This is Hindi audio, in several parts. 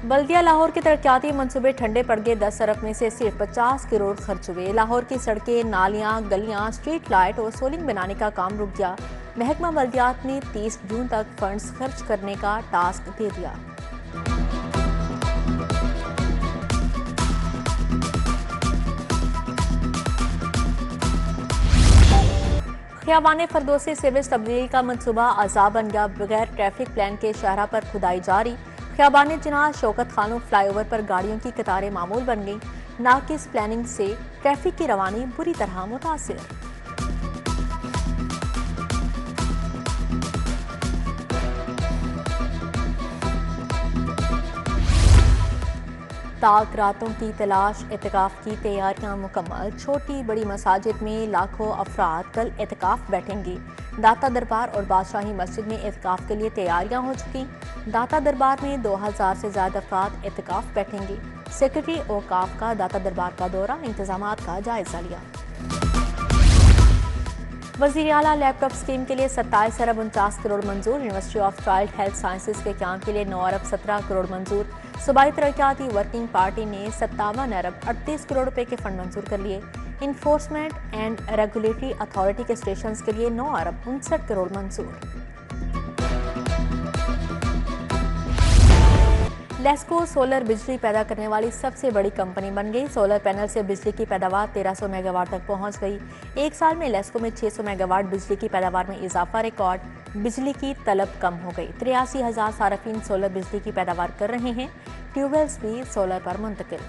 बल्दिया लाहौर के तरक्याती मंसूबे ठंडे पड़ गए। 10 अरब में से सिर्फ 50 करोड़ खर्च हुए। लाहौर की सड़कें, नालियां, गलियां, स्ट्रीट लाइट और सोलिंग बनाने का काम रुक गया। महकमा बल्दियात ने 30 जून तक फंड्स खर्च करने का टास्क दे दिया। खियाबान फरदोसी सीवेज तब्दीली का मंसूबा अजाब बन गया। बगैर ट्रैफिक प्लान के शाहरा पर खुदाई जारी। खियाबान जिनाह शौकत खानों फ्लाईओवर पर गाड़ियों की कतारें मामूल बन गई। नाकिस प्लानिंग से ट्रैफिक की रवानी बुरी तरह मुतासिर। ताक रातों की तलाश, एतकाफ की तैयारियां मुकम्मल। छोटी बड़ी मसाजिद में लाखों अफराद कल एतकाफ बैठेंगे। दाता दरबार और बादशाही मस्जिद में एतकाफ के लिए तैयारियां हो चुकी। दाता दरबार में 2000 से ज्यादा अफराद एतकाफ बैठेंगे। सेक्रेटरी औकाफ का दाता दरबार का दौरा, इंतजामात का जायजा लिया। वज़ीर आला लैपटॉप स्कीम के लिए 27 अरब 49 करोड़ मंजूर। University of child health sciences के क्याम के लिए 9 अरब 17 करोड़ मंजूर। सूबाई तरक्याती वर्किंग पार्टी ने 57 अरब 38 करोड़ रुपए के फंड मंजूर कर लिए। इन्फोर्समेंट एंड रेगुलेटरी अथॉरिटी के स्टेशन के लिए 9 अरब 59 करोड़ मंजूर। लेस्को सोलर बिजली पैदा करने वाली सबसे बड़ी कंपनी बन गई। सोलर पैनल से बिजली की पैदावार 1300 मेगावाट तक पहुंच गई। एक साल में लेस्को में 600 मेगावाट बिजली की पैदावार में इजाफा। रिकॉर्ड बिजली की तलब कम हो गई। 83,000 सार्फिन सोलर बिजली की पैदावार कर रहे हैं। ट्यूबवेल्स भी सोलर पर मुंतकिल।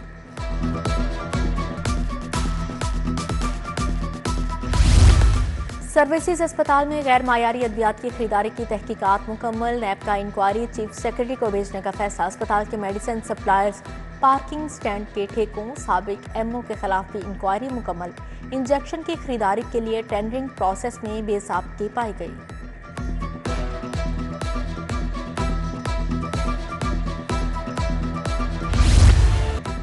सर्विसेज अस्पताल में गैर मायारी अद्वियात की खरीदारी की तहकीकात मुकम्मल। नैब का इंक्वायरी चीफ सेक्रेटरी को भेजने का फैसला। अस्पताल के मेडिसिन सप्लायर्स, पार्किंग स्टैंड के ठेकों, साबिक एमओ के खिलाफ भी इंक्वायरी मुकम्मल। इंजेक्शन की खरीदारी के लिए टेंडरिंग प्रोसेस में बेसाबगी पाई गई।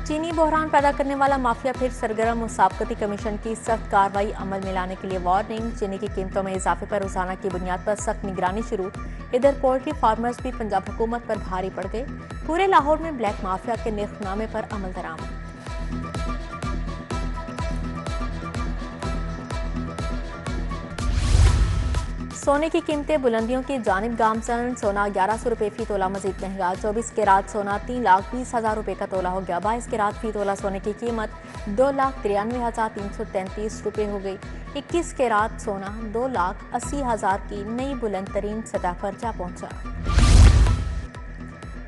चीनी बहरान पैदा करने वाला माफिया फिर सरगर्म। मुसाबकती कमीशन की सख्त कार्रवाई अमल में लाने के लिए वार्निंग। चीनी की कीमतों में इजाफे पर रोजाना की बुनियाद पर सख्त निगरानी शुरू। इधर पोल्ट्री फार्मर्स भी पंजाब हुकूमत पर भारी पड़ गए। पूरे लाहौर में ब्लैक माफिया के निर्खनामे पर अमल दरामद। सोने की कीमतें बुलंदियों की जानिब गामजन। सोना 1100 रुपये फी तोला मजीद महंगा। 24 कैरात सोना 3,20,000 रुपये का तोला हो गया। 22 कैरात फी तोला सोने की कीमत 2,93,333 रुपये हो गई। 21 कैरात सोना 2,80,000 की नई बुलंद तरीन सतह पर जा पहुंचा।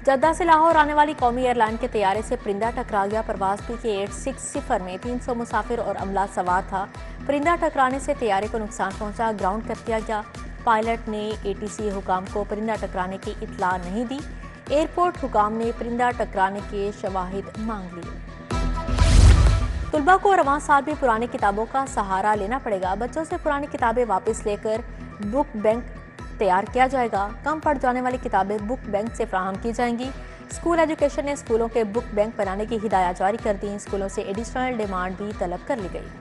जद्दा से लाहौर आने वाली कौमी एयरलाइन के तैयारे से परिंदा टकरा गया। परवाज PK860 में 300 मुसाफिर और अमला सवार था। परिंदा टकराने से तैयारे को नुकसान पहुंचा, ग्राउंड कर दिया गया। पायलट ने ATC हुकाम को परिंदा टकराने की इत्तला नहीं दी। एयरपोर्ट हुकाम ने परिंदा टकराने के शवाहिद मांग लिए। तुलबा को रवां साल भी पुरानी किताबों का सहारा लेना पड़ेगा। बच्चों से पुरानी किताबें वापस लेकर बुक बैंक तैयार किया जाएगा। कम पड़ जाने वाली किताबें बुक बैंक से फराहम की जाएंगी। स्कूल एजुकेशन ने स्कूलों के बुक बैंक बनाने की हिदायत जारी कर दी। स्कूलों से एडिशनल डिमांड भी तलब कर ली गई।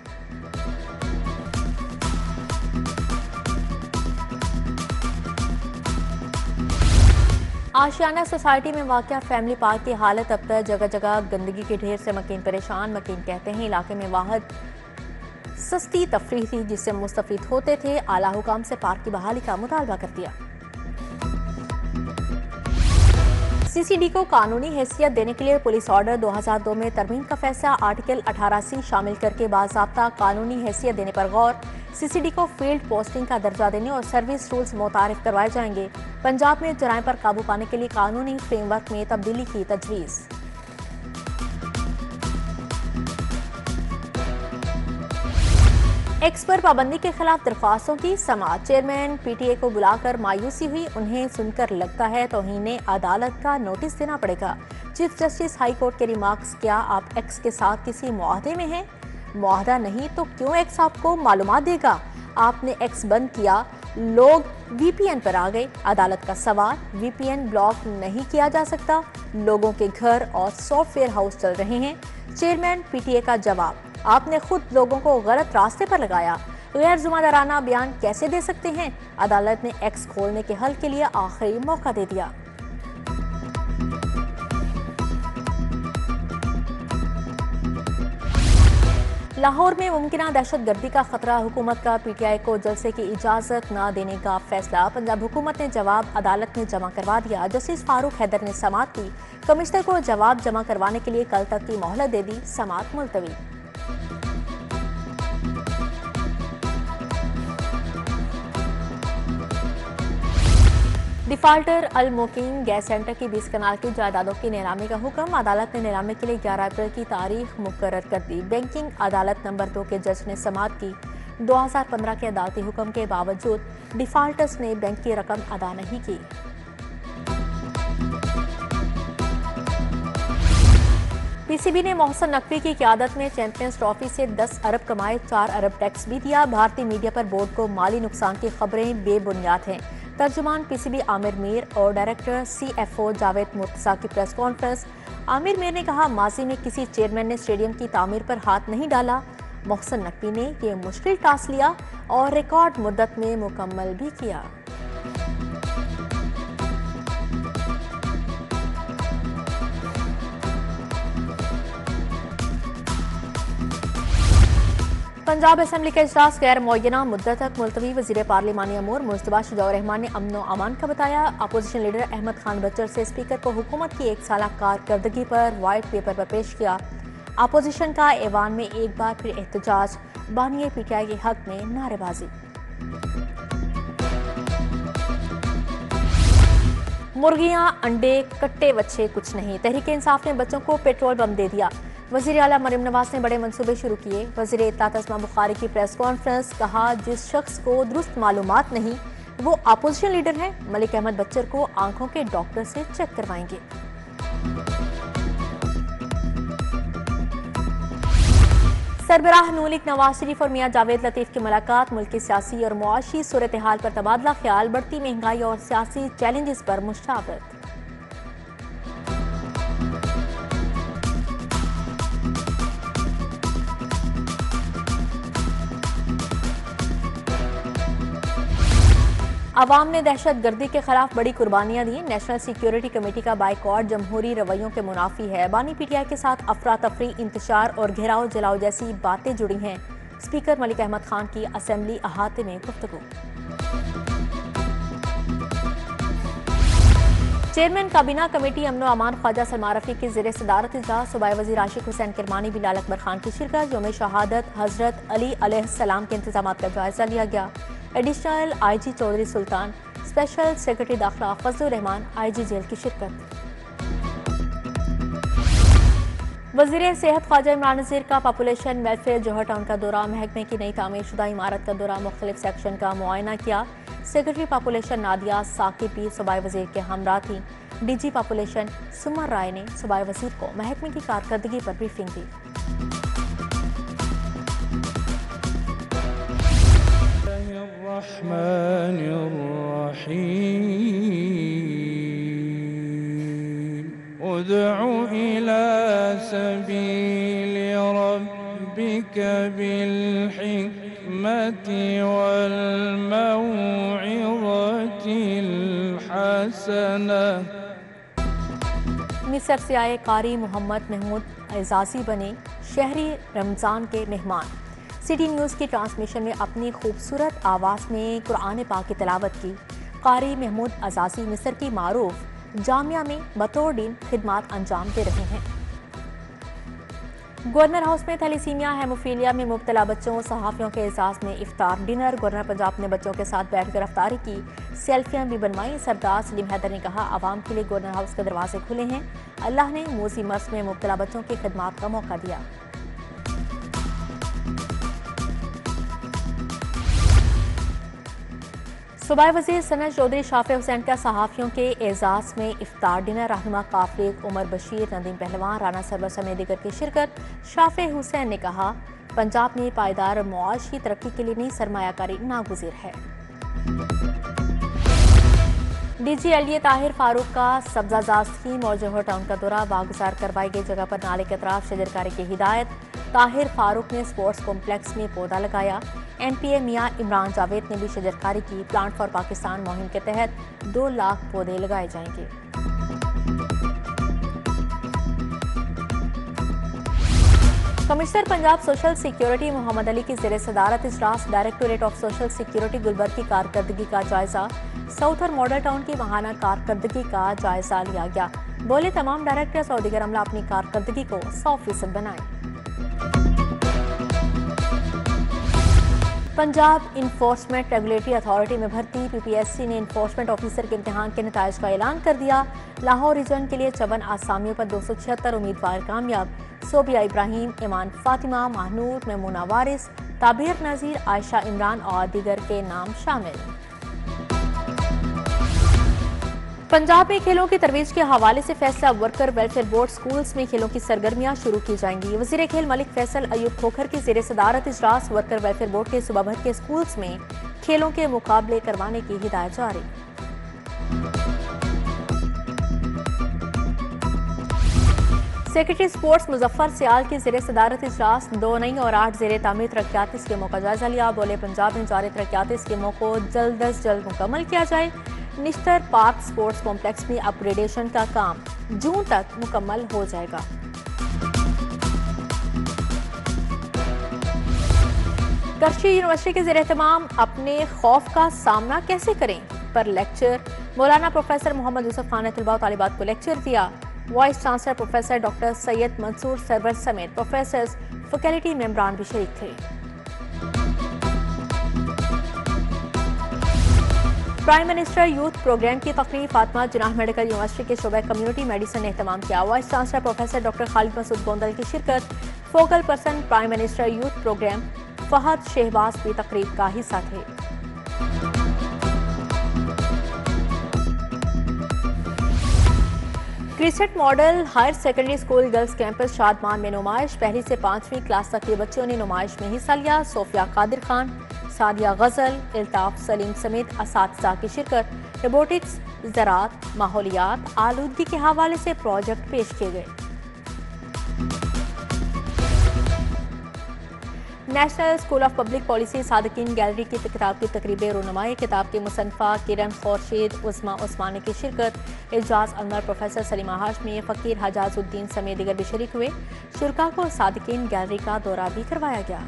आशियाना सोसाइटी में वाक़या फैमिली पार्क की हालत अब तक जगह जगह गंदगी के ढेर से मकीन परेशान। मकीन कहते हैं इलाके में वाहद सस्ती तफरीह थी जिससे मुस्तफीद होते थे। आला हुकाम से पार्क की बहाली का मुतालबा कर दिया। CCD को कानूनी हैसियत देने के लिए पुलिस ऑर्डर 2002 में तरमीम का फैसला। आर्टिकल 18C शामिल करके बाज़ाब्ता कानूनी हैसियत देने पर गौर। CCD को फील्ड पोस्टिंग का दर्जा देने और सर्विस रूल्स मुतारिफ करवाए जाएंगे। पंजाब में जराइम पर काबू पाने के लिए कानूनी फ्रेमवर्क में तब्दीली की तजवीज़। एक्स पर पाबंदी के खिलाफ दरख्वास्तों की समाअत। चेयरमैन PTA को बुलाकर मायूसी हुई। उन्हें सुनकर लगता है तौहीन अदालत का नोटिस देना पड़ेगा। चीफ जस्टिस हाई कोर्ट के रिमार्क्स। क्या आप एक्स के साथ किसी मुआहदे में हैं? मुआहदा नहीं तो क्यों एक्स आपको मालूमात देगा? आपने एक्स बंद किया, लोग VPN पर आ गए। अदालत का सवाल, VPN ब्लॉक नहीं किया जा सकता। लोगों के घर और सॉफ्टवेयर हाउस चल रहे हैं। चेयरमैन PTA का जवाब, आपने खुद लोगों को गलत रास्ते पर लगाया। गैर जिम्मेदाराना बयान कैसे दे सकते हैं? अदालत ने एक्स खोलने के हल के लिए आखिरी मौका दे दिया। लाहौर में मुमकिन दहशतगर्दी का खतरा, हुकूमत का पीटीआई को जलसे की इजाजत न देने का फैसला। पंजाब हुकूमत ने जवाब अदालत में जमा करवा दिया। जस्टिस फारूक हैदर ने समाअत की। कमिश्नर को जवाब जमा करवाने के लिए कल तक की मोहलत दे दी। समाअत मुलतवी। डिफाल्टर अल मोकीम गैस सेंटर की 20 कनाल की जायदादों की नीलामी का हुक्म। अदालत ने नीलामी के लिए 11 अप्रैल की तारीख मुकर्रर कर दी। बैंकिंग अदालत नंबर 2 के जज ने समाअत की। 2015 के अदालती हुक्म के बावजूद डिफाल्टर्स ने बैंक की रकम अदा नहीं की। पीसीबी ने मोहसिन नकवी की क़यादत में चैंपियंस ट्रॉफी से 10 अरब कमाए, 4 अरब टैक्स भी दिया। भारतीय मीडिया पर बोर्ड को माली नुकसान की खबरें बेबुनियाद हैं। तर्जुमान पीसीबी आमिर मीर और डायरेक्टर सीएफओ जावेद मुर्तजा की प्रेस कॉन्फ्रेंस। आमिर मीर ने कहा, माजी में किसी चेयरमैन ने स्टेडियम की तामीर पर हाथ नहीं डाला। मोहसिन नकवी ने यह मुश्किल टास्क लिया और रिकॉर्ड मुद्दत में मुकम्मल भी किया। पंजाब असम्बली का इजलास गैर मुअय्यना मुद्दत तक मुलतवी। वजीर पार्लिमानी अमूर मुस्तफा शुजाउर रहमान ने अमन व अमान का बताया। अपोजिशन लीडर अहमद खान बच्चर से स्पीकर को हुकूमत की 1 साला कारकर्दगी पर वाइट पेपर पर पेश किया। अपोजिशन का ऐवान में एक बार फिर एहतजाज, बानिए पीटीआई के हक में नारेबाजी। मुर्गियां, अंडे, कट्टे बच्चे कुछ नहीं। तहरीक इंसाफ ने बच्चों को पेट्रोल बम दे दिया। वज़ीर आला मरियम नवाज ने बड़े मंसूबे शुरू किए। वज़ीर इत्तलात अस्मा बुखारी की प्रेस कॉन्फ्रेंस। कहा, जिस शख्स को दुरुस्त मालूमात नहीं वो अपोजिशन लीडर है। मलिक अहमद बच्चर को आंखों के डॉक्टर से चेक करवाएंगे। सरबराह नून लीग नवाज शरीफ और मियां जावेद लतीफ की मुलाकात। मुल्क की सियासी और मुआशी सूरत हाल पर तबादला ख्याल। बढ़ती महंगाई और सियासी चैलेंजेस पर मुशावरत। अवाम ने दहशत गर्दी के खिलाफ बड़ी कुर्बानियां दी। नेशनल सिक्योरिटी कमेटी का बाइकॉट जमहूरी रवैयों के मुनाफी है। बानी पीटीआई के साथ अफरा तफरी, इंतशार और घेराव जलाओ जैसी बातें जुड़ी हैं। स्पीकर मलिक अहमद खान की असेंबली अहाते में गुफ्तगू। चेयरमैन काबीना कमेटी अमन व अमान ख्वाजा सलमान रफी की ज़ेर सदारत इजलास। सूबाई वज़ीर आशिक हुसैन किरमानी, बिलाल अकबर खान की शिरकत। यौम शहादत हजरत अली अलैहिस्सलाम के इंतजाम का जायजा लिया गया। एडिशनल आईजी चौधरी सुल्तान, स्पेशल सेक्रेटरी दाखिला फजलुर रहमान, आईजी जेल की शिरकत। वज़ीर सेहत ख्वाजा इमरान नज़ीर का पॉपुलेशन वेलफेयर जौहर टाउन का दौरा। महकमे की नई तामीर शुदा इमारत का दौरा, मुख्तलिफ सेक्शन का मुआयना किया। सेक्रेटरी पॉपुलेशन नादिया साकिब भी सूबाई वज़ीर के हमरा थी। डीजी पॉपुलेशन सुमर राय ने सूबाई वज़ीर को महकमे की कारकर्दगी पर ब्रीफिंग दी। उदउ इला सबील रब्बिक बिल हिकमति वल मौइज़तिल हसनह। मिस्र से आए कारी मोहम्मद महमूद एजाजी बने शहरी रमज़ान के मेहमान। सिटी न्यूज़ की ट्रांसमिशन में अपनी खूबसूरत आवाज़ में कुरान पाक की तिलावत की। कारी महमूद एजाजी मिस्र की मारूफ जामिया में बतौर डीन खिदमात अंजाम दे रहे हैं। गवर्नर हाउस में थैलीसीमिया हेमोफीलिया में मुब्तला बच्चों सहाफ़ियों के एजाज़ में इफ्तार डिनर। गवर्नर पंजाब ने बच्चों के साथ बैठकर अफ्तारी की, सेल्फियां भी बनवाई। सरदार सलीम हैदर ने कहा, आवाम के लिए गवर्नर हाउस के दरवाजे खुले हैं। अल्लाह ने मूसी मर्ज में मुब्तला बच्चों की खिदमात का मौका दिया। सूबाई वज़ीर सनत चौधरी शाफे हुसैन का सहाफ़ियों के एजाज़ में इफ्तार डिनर। रहनुमा काफ़िले उमर बशीर, नदीम पहलवान, राना सरवर समेत दीगर की शिरकत। शाफे हुसैन ने कहा, पंजाब में पायदार मुआशी तरक्की के लिए नई सरमायाकारी नागुज़ीर है। डीजी एलडीए ताहिर फारूक का सब्जाजात स्कीम और जौहर टाउन का दौरा। वागुजार करवाई गई जगह पर नाले के अतराफ शजरकारी की हिदायत। ताहिर फारूक ने स्पोर्ट्स कॉम्प्लेक्स में पौधा लगाया। एनपीए मियां इमरान जावेद ने भी शजरकारी की। प्लांट फॉर पाकिस्तान मुहिम के तहत 2 लाख पौधे लगाए जाएंगे। Commissioner Punjab social security Mohammad Ali की ज़ेर सदारत इजलास directorate of social security Gulberg की कारकर्दगी का जायजा। साउथर मॉडल टाउन की माहाना कारकर्दगी का जायजा लिया गया। बोले तमाम डायरेक्टर्स और दीगर अमला अपनी कारकर्दगी को 100% बनाएं। पंजाब इन्फोर्समेंट रेगुलेटरी अथॉरिटी में भर्ती। पीपीएससी ने इन्फोर्समेंट ऑफिसर के इम्तिहान के नताइज का ऐलान कर दिया। लाहौर रीजन के लिए 54 आसामियों पर 276 उम्मीदवार कामयाब। सोबिया इब्राहिम, ईमान फातिमा, महानूर, मेमूना वारिस, ताबीर नज़ीर, आयशा इमरान और दीगर के नाम शामिल। पंजाब में खेलों की तरवीज के हवाले से फैसला। वर्कर वेलफेयर बोर्ड स्कूल्स में खेलों की सरगर्मियां शुरू की जाएंगी। वजीर खेल मलिक फैसल अयूब खोखर की ज़ेर सदारत इजलास। वर्कर वेलफेयर बोर्ड के सूबा भर के स्कूल्स में खेलों के मुकाबले करवाने की हिदायत जारी। सेक्रेटरी स्पोर्ट्स मुजफ्फर सियाल की ज़ेर सदारत इजलास। 2 नई और 8 ज़ेर तामीर तरक्याती स्कीमों का जायजा लिया। बोले पंजाब में जारी तरक्याती स्कीमों को जल्द अज जल्द मुकम्मल किया जाए। निश्तर पार्क स्पोर्ट्स कॉम्प्लेक्स में अपग्रेडेशन का काम जून तक मुकम्मल हो जाएगा। करची यूनिवर्सिटी के ज़ेर-ए-तमाम अपने खौफ का सामना कैसे करें पर लेक्चर। मौलाना प्रोफेसर मोहम्मद यूसुफ खान ने तलबा और तालिबात को लेक्चर दिया। Vice chancellor professor doctor Syed Mansoor Sarwar समेत प्रोफेसर फैकल्टी मेंबरान भी शरीक थे। प्राइम मिनिस्टर यूथ प्रोग्राम की तकरीब। फातिमा जिनाह मेडिकल यूनिवर्सिटी के शोबे कम्युनिटी मेडिसिन ने एहतमाम किया। Vice chancellor professor doctor Khalid Masood Gondal की शिरकत। Focal person prime minister youth programme Fahad Shahbaz भी तकरीब का हिस्सा थे। Crescent model higher secondary school girls campus Shadman में नुमाइश। पहली से 5वीं क्लास तक के बच्चों ने नुमाइश में हिस्सा लिया। सोफिया कादिर खान, सादिया गजल, इल्ताफ सलीम समेत असातिज़ा की शिरकत। रोबोटिक्स, ज़राअत, माहौलियात, आलूदगी के हवाले से प्रोजेक्ट पेश किए गए। National school of public policy Sadequain gallery की किताब की तकरीब रूनुमाई। किताब के मुसन्फ़ा किरण खुर्शीद, उस्मा उस्मानी की शिरकत। एजाज अनवर, प्रोफेसर सलीमा हाशमी, फ़कीर हजाजुद्दीन समेत दीगर भी शरीक हुए। शुरका को सादिकीन गैलरी का दौरा भी करवाया गया।